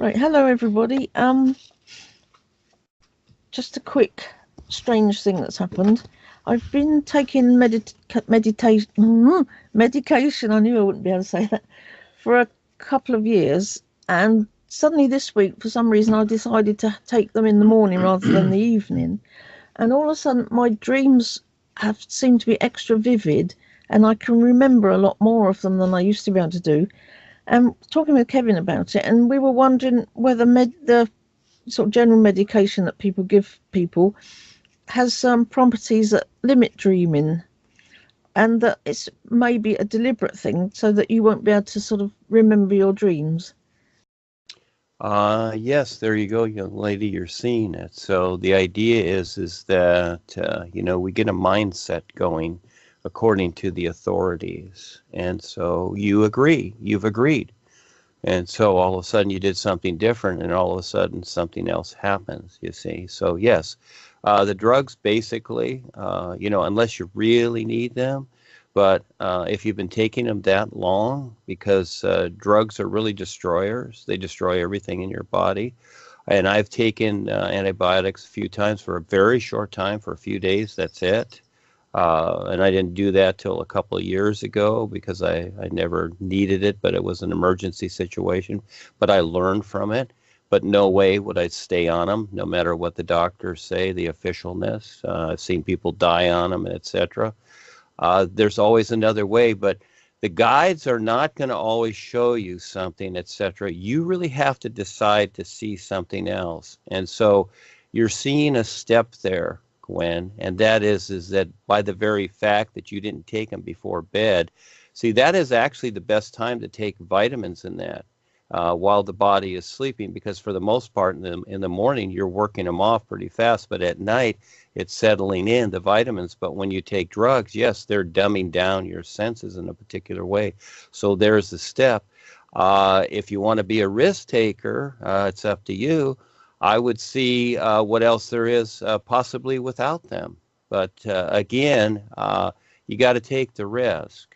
Right, hello everybody. Just a quick strange thing that's happened. I've been taking medication, I knew I wouldn't be able to say that, for a couple of years, and suddenly this week, for some reason, I decided to take them in the morning rather than the evening, and all of a sudden my dreams have seemed to be extra vivid, and I can remember a lot more of them than I used to be able to do. And talking with Kevin about it, and we were wondering whether the sort of general medication that people give people has some properties that limit dreaming, and that it's maybe a deliberate thing so that you won't be able to sort of remember your dreams. Yes, there you go, young lady. You're seeing it. So the idea is that we get a mindset going according to the authorities, and so you've agreed, and so all of a sudden you did something different, and all of a sudden something else happens. You see, so yes, the drugs basically, unless you really need them. But if you've been taking them that long, because drugs are really destroyers, they destroy everything in your body. And I've taken antibiotics a few times for a very short time, for a few days, that's it. And I didn't do that till a couple of years ago because I never needed it, but it was an emergency situation. But I learned from it. But no way would I stay on them, no matter what the doctors say, the officialness. I've seen people die on them, etc. There's always another way, but the guides are not going to always show you something, etc. You really have to decide to see something else. And so you're seeing a step there, Gwen, and that is that by the very fact that you didn't take them before bed, see, that is actually the best time to take vitamins in that. While the body is sleeping, because for the most part in the morning you're working them off pretty fast, but at night it's settling in, the vitamins. But when you take drugs, yes, they're dumbing down your senses in a particular way. So there's the step. If you want to be a risk taker, it's up to you. I would see what else there is possibly without them. But again, you got to take the risk.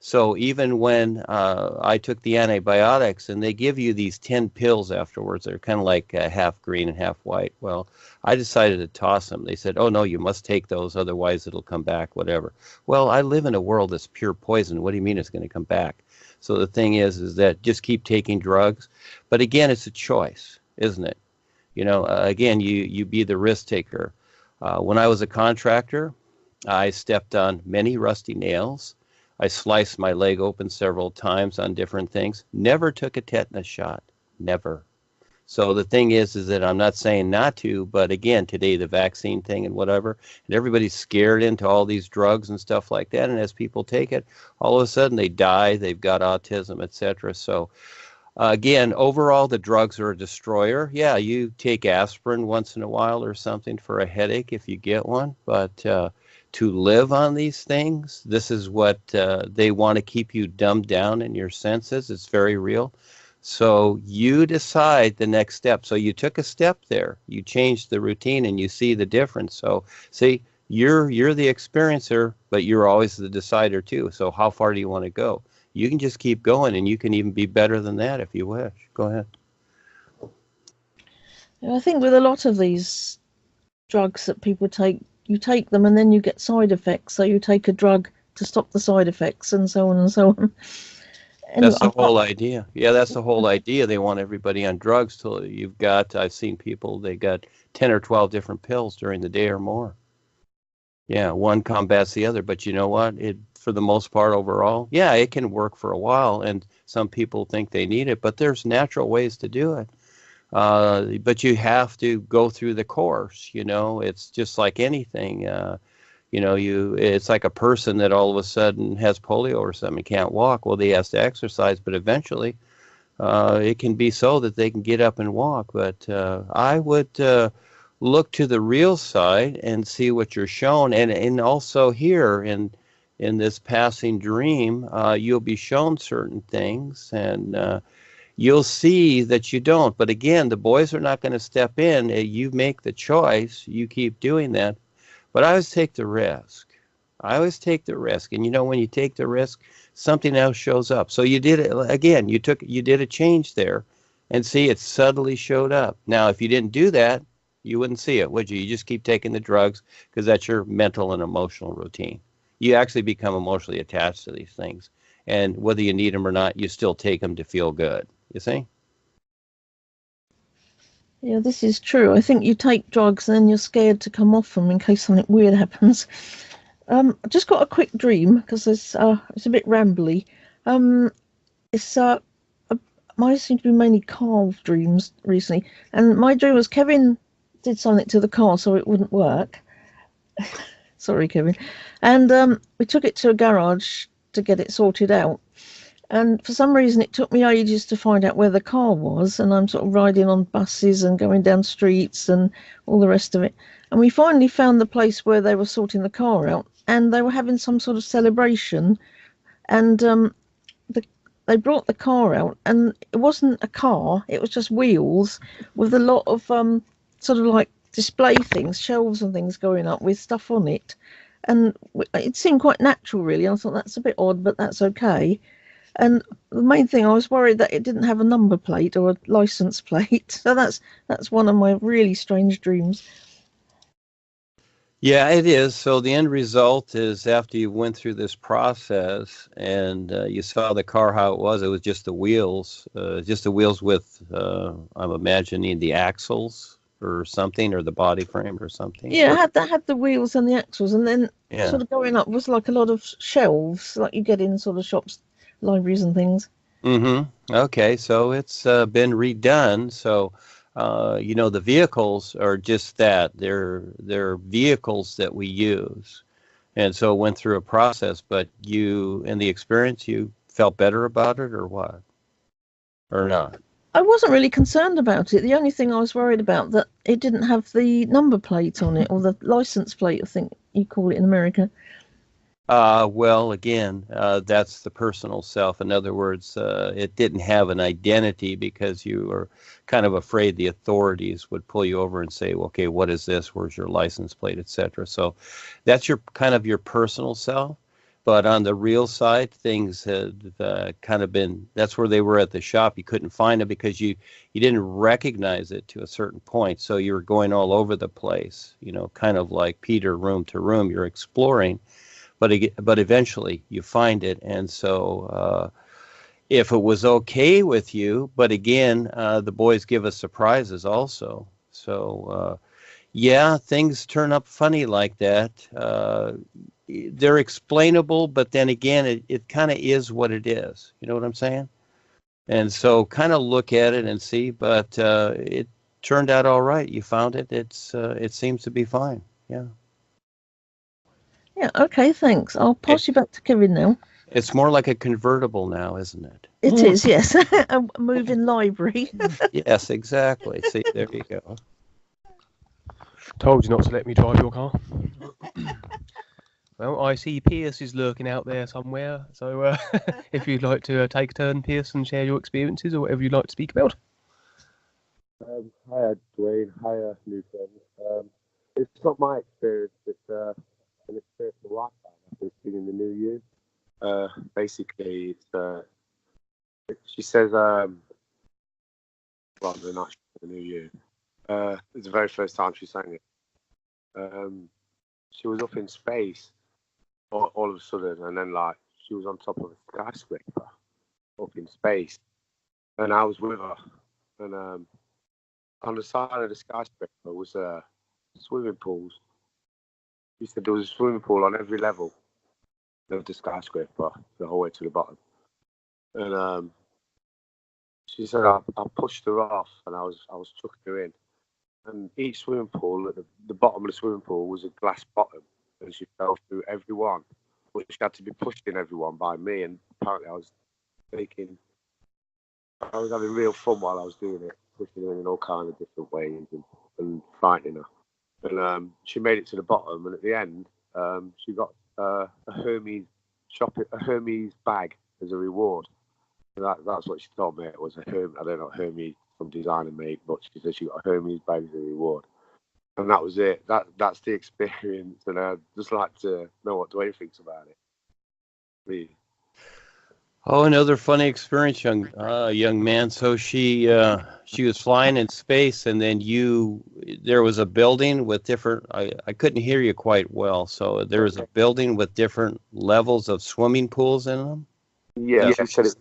So even when I took the antibiotics, and they give you these 10 pills afterwards, they're kind of like half green and half white. Well, I decided to toss them. They said, oh, no, you must take those, otherwise it'll come back, whatever. Well, I live in a world that's pure poison. What do you mean it's going to come back? So the thing is that just keep taking drugs. But again, it's a choice, isn't it? Again, you be the risk taker. When I was a contractor, I stepped on many rusty nails. I sliced my leg open several times on different things. Never took a tetanus shot. Never. So the thing is that I'm not saying not to, but again, today the vaccine thing and whatever, and everybody's scared into all these drugs and stuff like that. And as people take it, all of a sudden they die, they've got autism, etc. So again, overall, the drugs are a destroyer. Yeah, you take aspirin once in a while or something for a headache if you get one, but to live on these things, this is what they want to keep you dumbed down in your senses. It's very real. So you decide the next step. So you took a step there. You changed the routine and you see the difference. So see, you're the experiencer, but you're always the decider too. So how far do you want to go? You can just keep going, and you can even be better than that if you wish. Go ahead. I think with a lot of these drugs that people take, you take them and then you get side effects. So you take a drug to stop the side effects, and so on and so on. Anyway, that's the whole idea. Yeah, that's the whole idea. They want everybody on drugs till I've seen people, they got 10 or 12 different pills during the day or more. Yeah, one combats the other, but you know what? For the most part overall, yeah, it can work for a while, and some people think they need it, but there's natural ways to do it. But you have to go through the course, it's just like anything. It's like a person that all of a sudden has polio or something, can't walk. Well, they has to exercise, but eventually it can be so that they can get up and walk. But I would look to the real side and see what you're shown. And also here in this passing dream, you'll be shown certain things, and you'll see that you don't. But again, the boys are not going to step in. You make the choice. You keep doing that. But I always take the risk. And when you take the risk, something else shows up. So you did it again. You did a change there. And see, it subtly showed up. Now, if you didn't do that, you wouldn't see it, would you? You just keep taking the drugs because that's your mental and emotional routine. You actually become emotionally attached to these things. And whether you need them or not, you still take them to feel good. You see? Yeah, this is true. I think you take drugs and then you're scared to come off them in case something weird happens. I just got a quick dream because it's a bit rambly. It's mine seem to be mainly car dreams recently, and my dream was Kevin did something to the car so it wouldn't work. Sorry, Kevin. And we took it to a garage to get it sorted out. And for some reason, it took me ages to find out where the car was. And I'm sort of riding on buses and going down streets and all the rest of it. And we finally found the place where they were sorting the car out. And they were having some sort of celebration. And they brought the car out. And it wasn't a car, it was just wheels with a lot of sort of like display things, shelves and things going up with stuff on it. And it seemed quite natural, really. I thought that's a bit odd, but that's okay. And the main thing, I was worried that it didn't have a number plate or a license plate. So that's one of my really strange dreams. Yeah, it is. So the end result is after you went through this process and you saw the car how it was just the wheels with, I'm imagining the axles or something, or the body frame or something. Yeah, that had the wheels and the axles, and then sort of going up was like a lot of shelves, like you get in sort of shops, libraries and things. Mm-hmm. Okay, so it's been redone. So, the vehicles are just that. They're vehicles that we use. And so it went through a process, but you, in the experience, you felt better about it or what? Or not? I wasn't really concerned about it. The only thing I was worried about that it didn't have the number plate on it, or the license plate, I think you call it in America. Well, again, that's the personal self. In other words, it didn't have an identity because you were kind of afraid the authorities would pull you over and say, okay, what is this? Where's your license plate, etc. So that's your kind of your personal self. But on the real side, things had kind of been, that's where they were at the shop. You couldn't find it because you didn't recognize it to a certain point. So you were going all over the place, kind of like Peter, room to room. You're exploring. But eventually you find it, and so if it was okay with you, but again, the boys give us surprises also. So yeah, things turn up funny like that. They're explainable, but then again, it kind of is what it is. You know what I'm saying? And so kind of look at it and see, but it turned out all right. You found it. It seems to be fine. Yeah. Yeah, okay, thanks. I'll pass you back to Kevin now. It's more like a convertible now, isn't it? It is, yes. A moving library. Yes, exactly. See, there you go. Told you not to let me drive your car. Well, I see Pearce is lurking out there somewhere, so if you'd like to take a turn, Pearce, and share your experiences or whatever you'd like to speak about. Hiya, Duane. Hiya, new friends. It's not my experience. It's an experience of a lifetime. I've been seeing in the new year. Basically, she says, well, the night of the new year. It's the very first time she sang it. She was up in space all of a sudden, and then she was on top of a skyscraper up in space, and I was with her, and on the side of the skyscraper was swimming pools. She said there was a swimming pool on every level of the skyscraper, the whole way to the bottom. And she said I pushed her off, and I was chucking her in. And each swimming pool, at the bottom of the swimming pool, was a glass bottom, and she fell through every one, but she had to be pushed in every one by me. And apparently, I was having real fun while I was doing it, pushing her in all kinds of different ways and frightening her. And she made it to the bottom, and at the end, she got a Hermes bag as a reward. And that's what she told me. It was a Hermes. I don't know, Hermes, some designer made, but she said she got a Hermes bag as a reward. And that was it. That's the experience, and I'd just like to know what Duane thinks about it. Please. Oh, another funny experience, young man. So she was flying in space, and then there was a building with different. I couldn't hear you quite well. So there was a building with different levels of swimming pools in them. Yeah, she said it's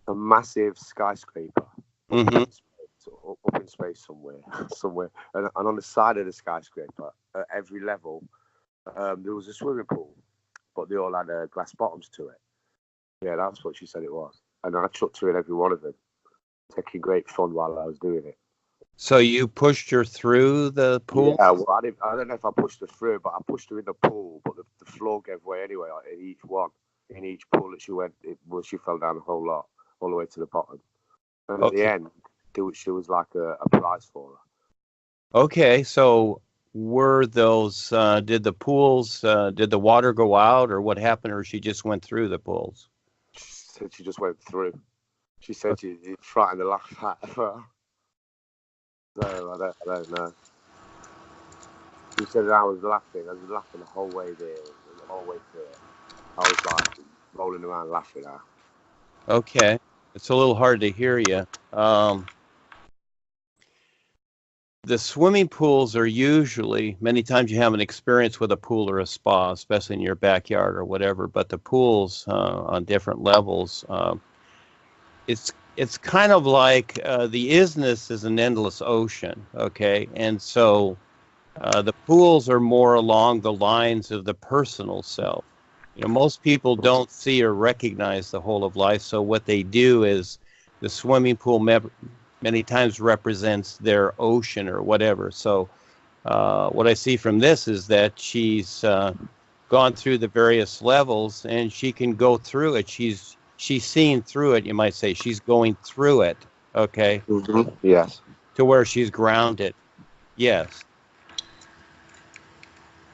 a massive skyscraper Mm-hmm. up in space somewhere, and on the side of the skyscraper, at every level, there was a swimming pool, but they all had glass bottoms to it. Yeah, that's what she said it was, and I chucked her in every one of them, taking great fun while I was doing it. So you pushed her through the pool? Yeah, well, I don't know if I pushed her through, but I pushed her in the pool, but the floor gave way anyway in each one. In each pool that she went, she fell down a whole lot, all the way to the bottom. And at the end, there was like a prize for her. Okay, so were those, did the pools, did the water go out, or what happened, or she just went through the pools? She said she just went through. She said it frightened the laugh out of her. So I don't know. She said I was laughing. I was laughing the whole way there, the whole way through it. I was like rolling around laughing at her. Okay, it's a little hard to hear you. The swimming pools are usually, many times you have an experience with a pool or a spa, especially in your backyard or whatever, but the pools on different levels, it's kind of like the isness is an endless ocean, okay? And so the pools are more along the lines of the personal self. You know, most people don't see or recognize the whole of life, so what they do is the swimming pool many times represents their ocean or whatever. So what I see from this is that she's gone through the various levels, and she can go through it. She's seeing through it, you might say. She's going through it, okay? Mm-hmm. Yes. To where she's grounded. Yes.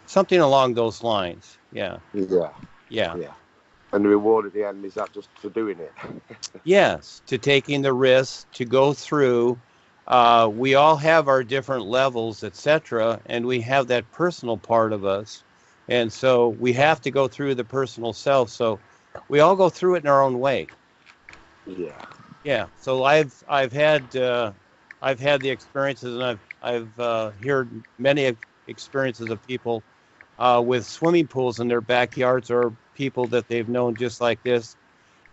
Something along those lines. Yeah. Yeah. Yeah. Yeah. And the reward at the end, is that just for doing it? Yes, to taking the risk to go through. We all have our different levels, etc., and we have that personal part of us, and so we have to go through the personal self. So we all go through it in our own way. Yeah. Yeah. So I've had the experiences, and I've heard many experiences of people with swimming pools in their backyards, or people that they've known just like this,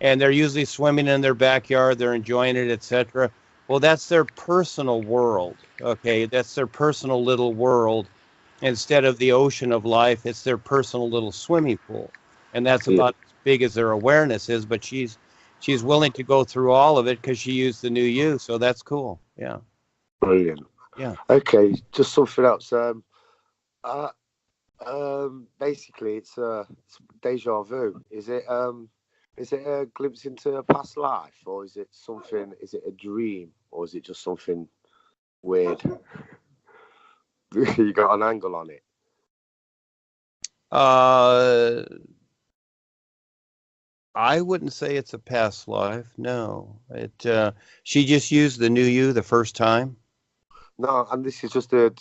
and they're usually swimming in their backyard, they're enjoying it, etc. Well, that's their personal world, okay? That's their personal little world. Instead of the ocean of life, it's their personal little swimming pool, and that's about as big as their awareness is. But she's willing to go through all of it because she used the new you, so that's cool. Yeah. Brilliant. Yeah. Okay, just something else. Basically, it's deja vu. Is it a glimpse into a past life, or is it something? Is it a dream, or is it just something weird? You got an angle on it. I wouldn't say it's a past life. No, she just used the new you the first time. No, and this is just a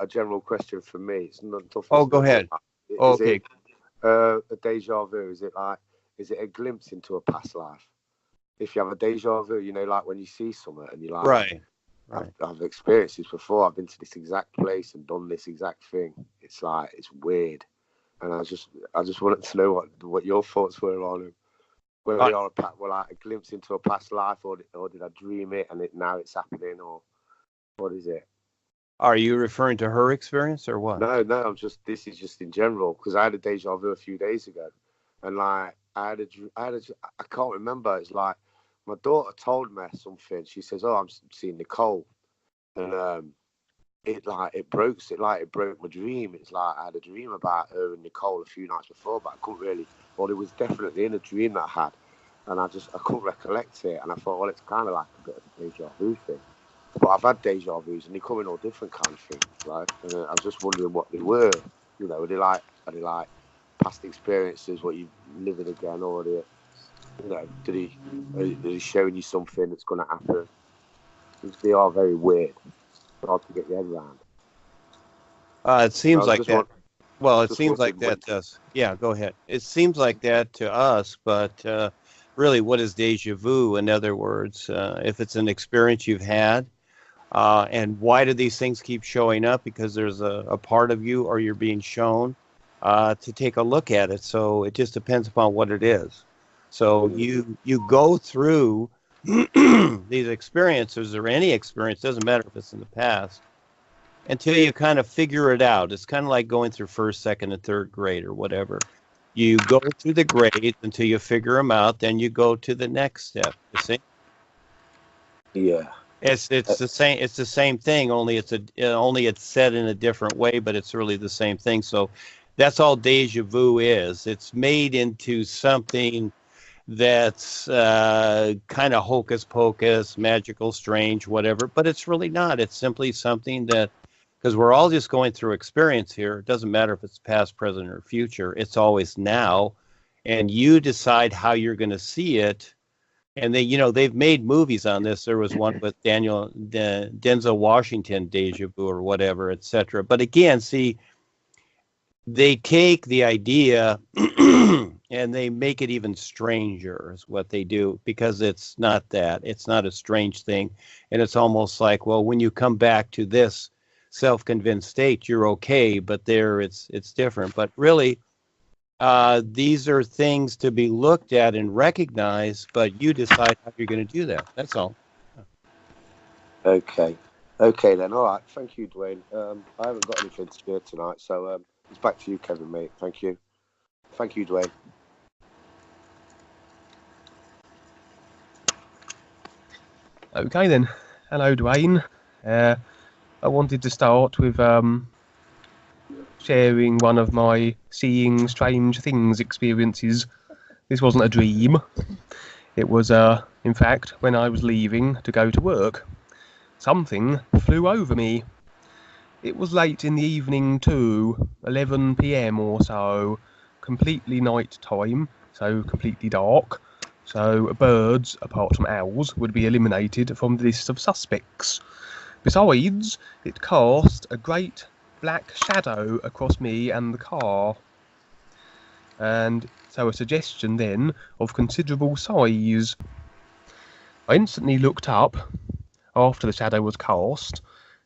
general question for me. It's not tough. Oh, go ahead. Okay. A deja vu? Is it a glimpse into a past life? If you have a deja vu, you know, like when you see something and you're like, right. I've experienced this before. I've been to this exact place and done this exact thing. It's like, it's weird, and I just wanted to know what your thoughts were on it. Whether they are like a glimpse into a past life, or did I dream it and now it's happening, or what is it? Are you referring to her experience or what? No, this is just in general, because I had a deja vu a few days ago, and like I can't remember. It's like my daughter told me something. She says, "Oh, I'm seeing Nicole," and it broke my dream. It's like I had a dream about her and Nicole a few nights before, but I couldn't really. Well, it was definitely in a dream that I had, and I couldn't recollect it. And I thought, well, it's kind of like a bit of a deja vu thing. But I've had deja vus, and they come in all different kind of things, right? And I was just wondering what they were. You know, are they like past experiences, what you living again, or are they, you know, are they showing you something that's going to happen? They are very weird. It's hard to get your head around. It seems like that. Well, it seems like that to us. Yeah, go ahead. It seems like that to us, but really, what is deja vu? In other words, if it's an experience you've had, and why do these things keep showing up? Because there's a part of you, or you're being shown to take a look at it. So it just depends upon what it is. So you go through these experiences, or any experience, doesn't matter if it's in the past, until you kind of figure it out. It's kind of like going through first, second, and third grade or whatever. You go through the grades until you figure them out. Then you go to the next step. You see? Yeah. It's the same. It's the same thing. Only it's said in a different way, but it's really the same thing. So that's all deja vu is. It's made into something that's kind of hocus pocus, magical, strange, whatever. But it's really not. It's simply something that, because we're all just going through experience here. It doesn't matter if it's past, present, or future. It's always now, and you decide how you're going to see it. And they've made movies on this. There was one with Denzel Washington, Deja Vu, or whatever, etc. But again, see, they take the idea and they make it even stranger, is what they do, because it's not that. It's not a strange thing. And it's almost like, well, when you come back to this self-convinced state, you're okay, but there it's different. But really, these are things to be looked at and recognized, but you decide how you're going to do that. That's all. Okay then. All right. Thank you, Duane. I haven't got anything to do tonight, so it's back to you, Kevin, mate. Thank you, Duane. Okay then. Hello, Duane. I wanted to start with sharing one of my seeing strange things experiences. This wasn't a dream. It was, in fact, when I was leaving to go to work. Something flew over me. It was late in the evening too, 11 p.m. or so, completely night time, so completely dark. So birds, apart from owls, would be eliminated from the list of suspects. Besides, it cast a great black shadow across me and the car. And so a suggestion then of considerable size. I instantly looked up after the shadow was cast,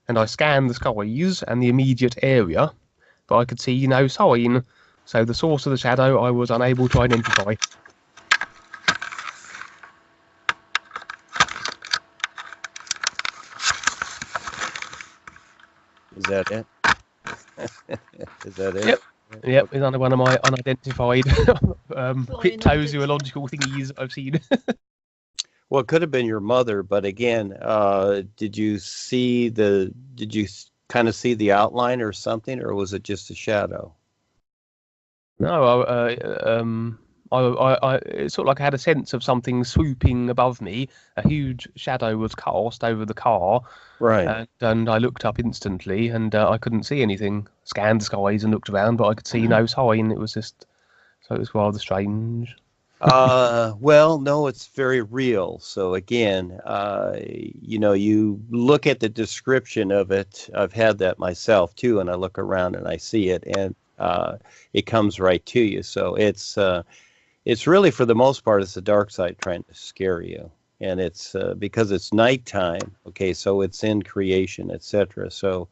and I scanned the skies and the immediate area, but I could see no sign, so the source of the shadow I was unable to identify. Is that it? Is that it? Yep, it's another one of my unidentified cryptozoological thingies I've seen. Well, it could have been your mother, but again, did you kind of see the outline or something, or was it just a shadow? No, it's sort of like I had a sense of something swooping above me. A huge shadow was cast over the car, Right. and I looked up instantly, and I couldn't see anything. Scanned the skies and looked around, but I could see no sign. It was rather strange. Well, no, it's very real. So again, you look at the description of it. I've had that myself too, and I look around and I see it, and it comes right to you. So it's really, for the most part, it's the dark side trying to scare you, and it's because it's nighttime. Okay, so it's in creation, etc. So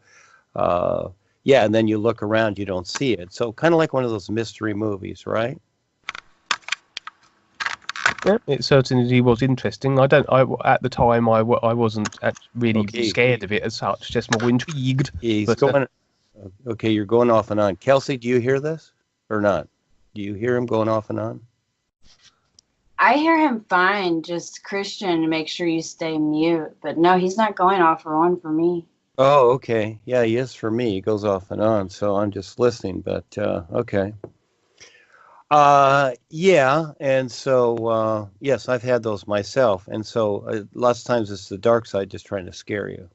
yeah, and then you look around, you don't see it. So kind of like one of those mystery movies, right? Yeah, it certainly was interesting. At the time I wasn't really scared of it as such, just more intrigued. Okay, you're going off and on. Kelsey, do you hear this or not? Do you hear him going off and on? I hear him fine. Just Christian, make sure you stay mute. But no, he's not going off or on for me. Oh, okay. Yeah, he is for me. He goes off and on, so I'm just listening. But okay. Yeah, and so yes, I've had those myself, and so lots of times it's the dark side just trying to scare you.